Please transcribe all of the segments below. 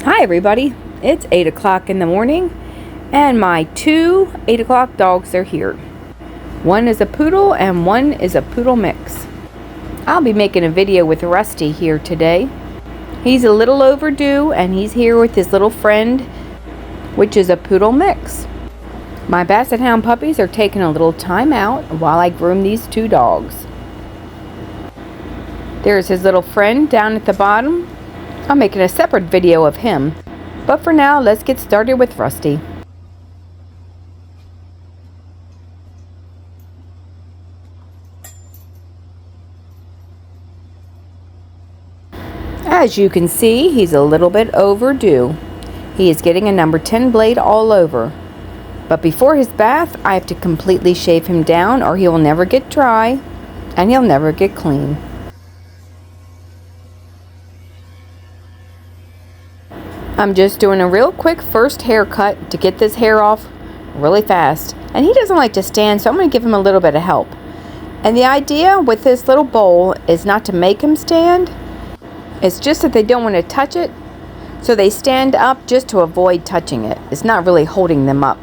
Hi everybody, it's 8 o'clock in the morning and my two 8 o'clock dogs are here. One is a poodle and one is a poodle mix. I'll be making a video with Rusty here today. He's a little overdue and he's here with his little friend, which is a poodle mix. My Basset Hound puppies are taking a little time out while I groom these two dogs. There's his little friend down at the bottom. I'm making a separate video of him, but for now, let's get started with Rusty. As you can see, he's a little bit overdue. He is getting a number 10 blade all over. But before his bath, I have to completely shave him down or he will never get dry and he'll never get clean. I'm just doing a real quick first haircut to get this hair off really fast. And he doesn't like to stand, so I'm going to give him a little bit of help. And the idea with this little bowl is not to make him stand. It's just that they don't want to touch it, so they stand up just to avoid touching it. It's not really holding them up.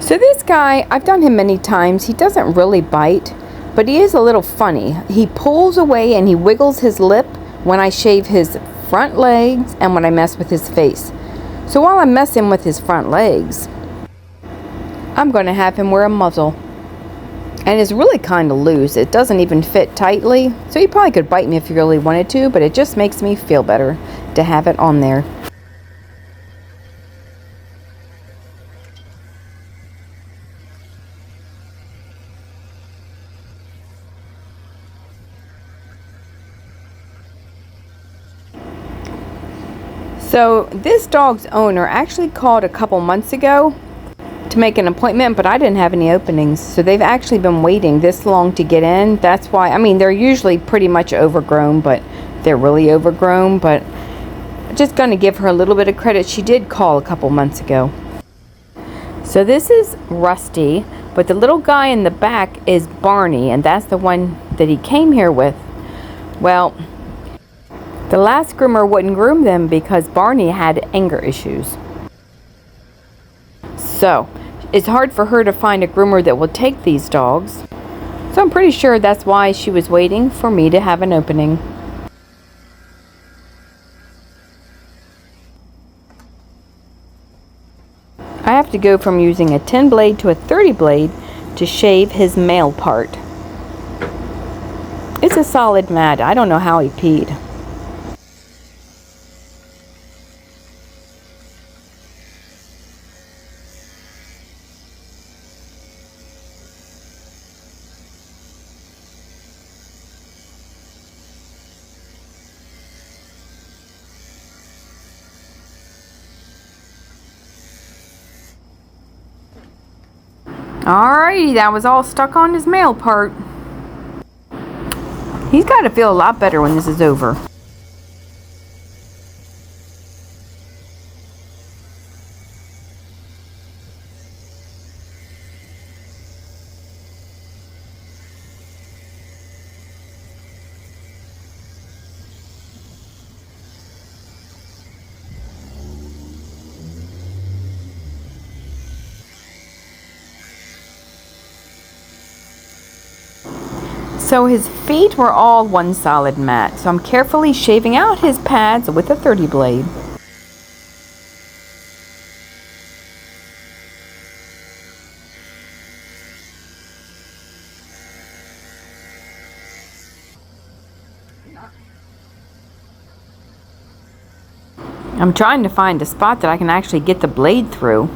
So this guy, I've done him many times. He doesn't really bite, but he is a little funny. He pulls away and he wiggles his lip when I shave his front legs and when I mess with his face. So while I'm messing with his front legs, I'm going to have him wear a muzzle. And it's really kind of loose. It doesn't even fit tightly. So he probably could bite me if he really wanted to, but it just makes me feel better to have it on there. So this dog's owner actually called a couple months ago to make an appointment, but I didn't have any openings. So they've actually been waiting this long to get in. That's why, I mean, they're usually pretty much overgrown, but they're really overgrown. But I'm just going to give her a little bit of credit. She did call a couple months ago. So this is Rusty, but the little guy in the back is Barney, and that's the one that he came here with. Well, the last groomer wouldn't groom them because Barney had anger issues. So, it's hard for her to find a groomer that will take these dogs. So I'm pretty sure that's why she was waiting for me to have an opening. I have to go from using a 10 blade to a 30 blade to shave his male part. It's a solid mat. I don't know how he peed. Alrighty, that was all stuck on his male part. He's got to feel a lot better when this is over. So his feet were all one solid mat, so I'm carefully shaving out his pads with a 30 blade. I'm trying to find a spot that I can actually get the blade through.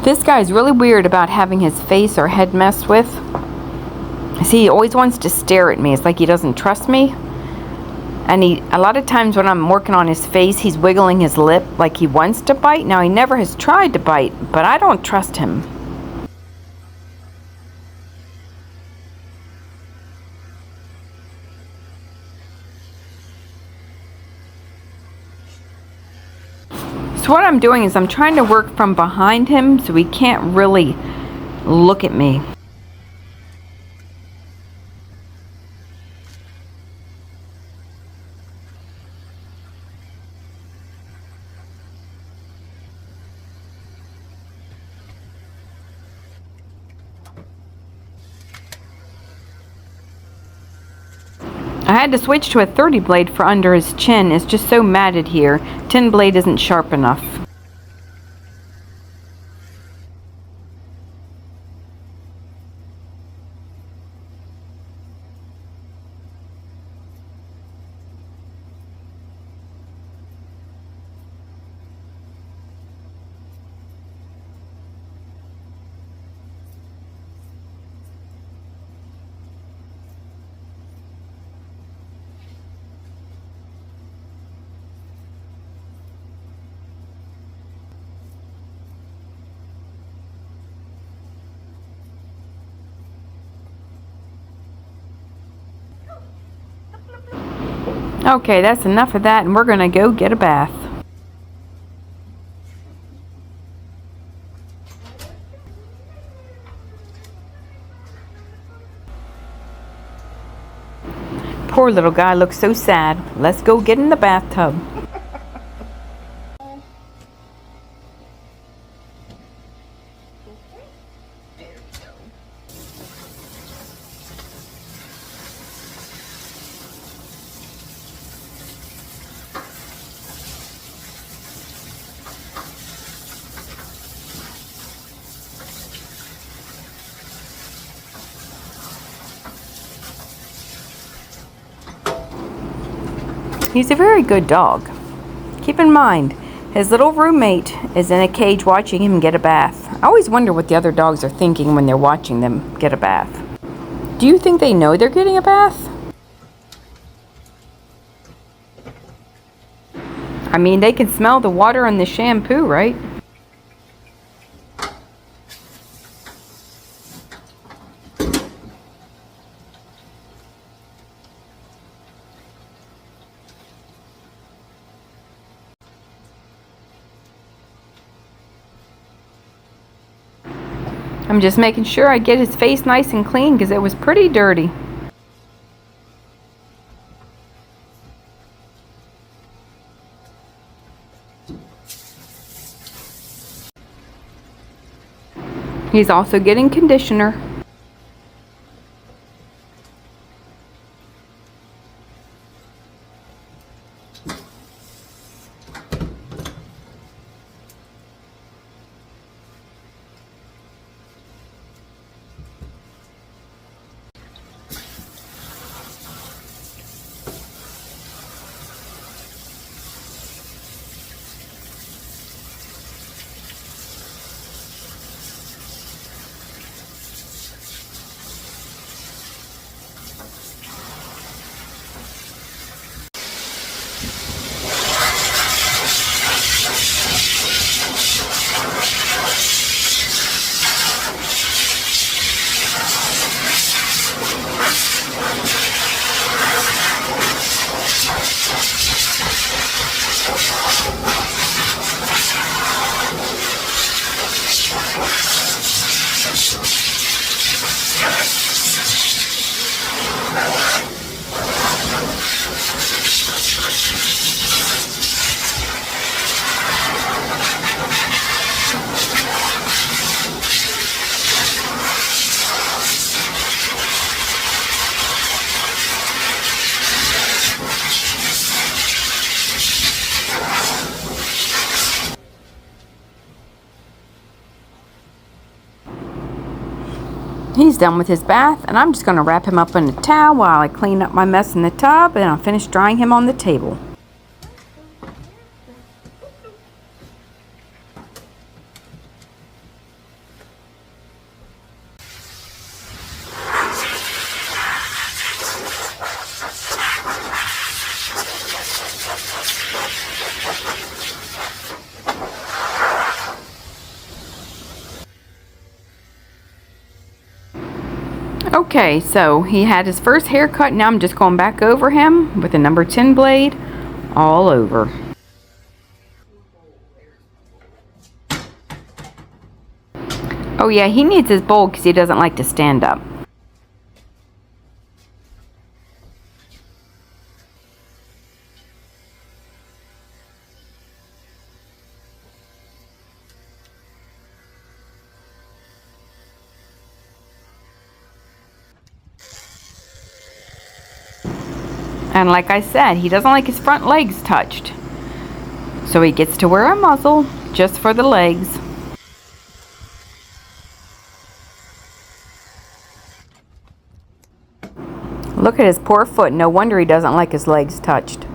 This guy's really weird about having his face or head messed with. See, he always wants to stare at me. It's like he doesn't trust me. And a lot of times when I'm working on his face, he's wiggling his lip like he wants to bite. Now, he never has tried to bite, but I don't trust him. So what I'm doing is I'm trying to work from behind him so he can't really look at me. I had to switch to a 30 blade for under his chin. It's just so matted here. 10 blade isn't sharp enough. Okay, that's enough of that, and we're gonna go get a bath. Poor little guy looks so sad. Let's go get in the bathtub. He's a very good dog. Keep in mind, his little roommate is in a cage watching him get a bath. I always wonder what the other dogs are thinking when they're watching them get a bath. Do you think they know they're getting a bath? I mean, they can smell the water and the shampoo, right? I'm just making sure I get his face nice and clean because it was pretty dirty. He's also getting conditioner. He's done with his bath, and I'm just going to wrap him up in a towel while I clean up my mess in the tub, and I'll finish drying him on the table. Okay, so he had his first haircut. Now I'm just going back over him with a number 10 blade all over. Oh yeah, he needs his bowl because he doesn't like to stand up. And like I said, he doesn't like his front legs touched. So he gets to wear a muzzle just for the legs. Look at his poor foot. No wonder he doesn't like his legs touched.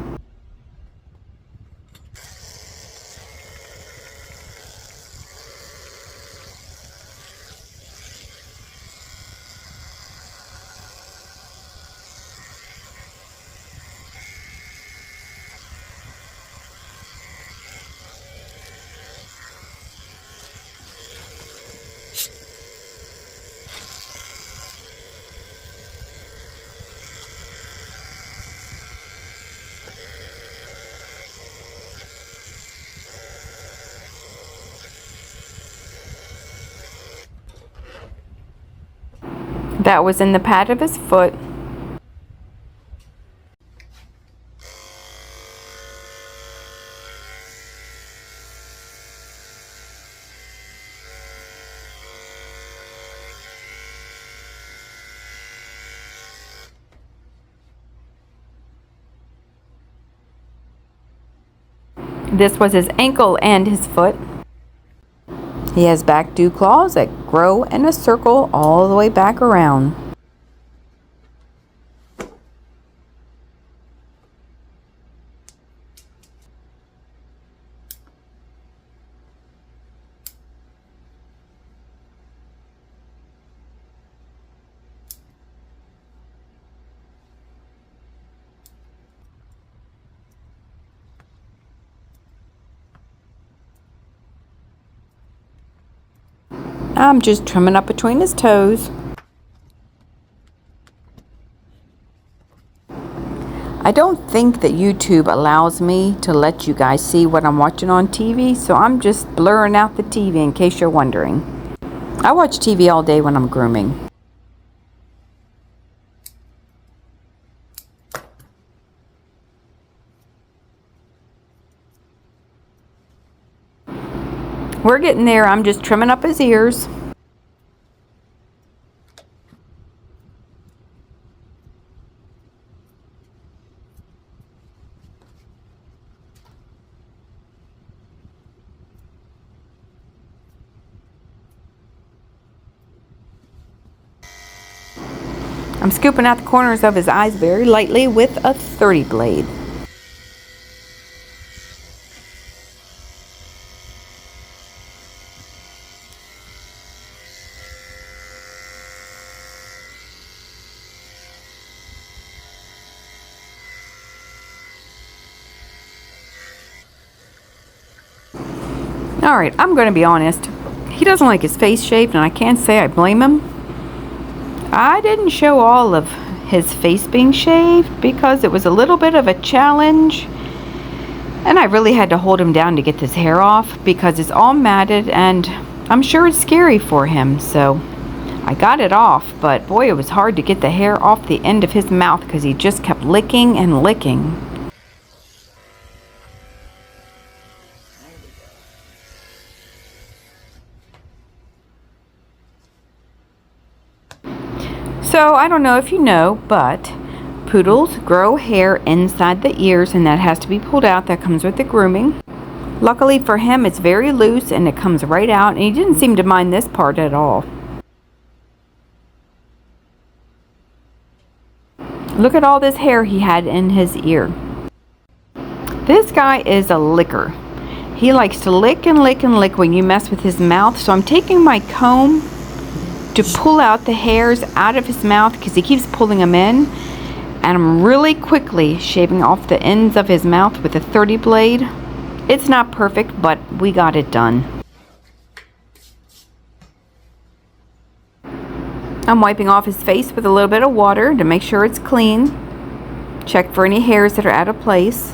That was in the pad of his foot. This was his ankle and his foot. He has back dew claws that grow in a circle all the way back around. I'm just trimming up between his toes. I don't think that YouTube allows me to let you guys see what I'm watching on TV, so I'm just blurring out the TV in case you're wondering. I watch TV all day when I'm grooming. We're getting there. I'm just trimming up his ears. I'm scooping out the corners of his eyes very lightly with a 30 blade. Alright, I'm going to be honest. He doesn't like his face shaved, and I can't say I blame him. I didn't show all of his face being shaved because it was a little bit of a challenge. And I really had to hold him down to get this hair off because it's all matted, and I'm sure it's scary for him. So I got it off, but boy, it was hard to get the hair off the end of his mouth because he just kept licking and licking. So, I don't know if you know, but poodles grow hair inside the ears, and that has to be pulled out. That comes with the grooming. Luckily for him, it's very loose and it comes right out, and he didn't seem to mind this part at all. Look at all this hair he had in his ear. This guy is a licker. He likes to lick and lick and lick when you mess with his mouth, so I'm taking my comb to pull out the hairs out of his mouth because he keeps pulling them in, and I'm really quickly shaving off the ends of his mouth with a 30 blade. It's not perfect, but we got it done. I'm wiping off his face with a little bit of water to make sure it's clean. Check for any hairs that are out of place.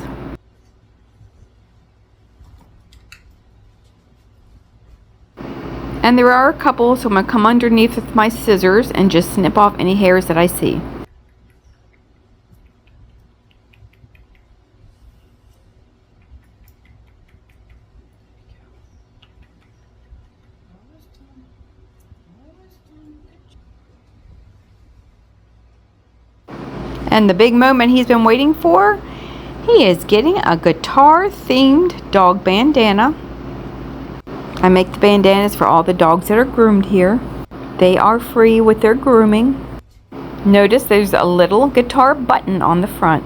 And there are a couple, so I'm going to come underneath with my scissors and just snip off any hairs that I see. And the big moment he's been waiting for, he is getting a guitar-themed dog bandana. I make the bandanas for all the dogs that are groomed here. They are free with their grooming. Notice there's a little guitar button on the front.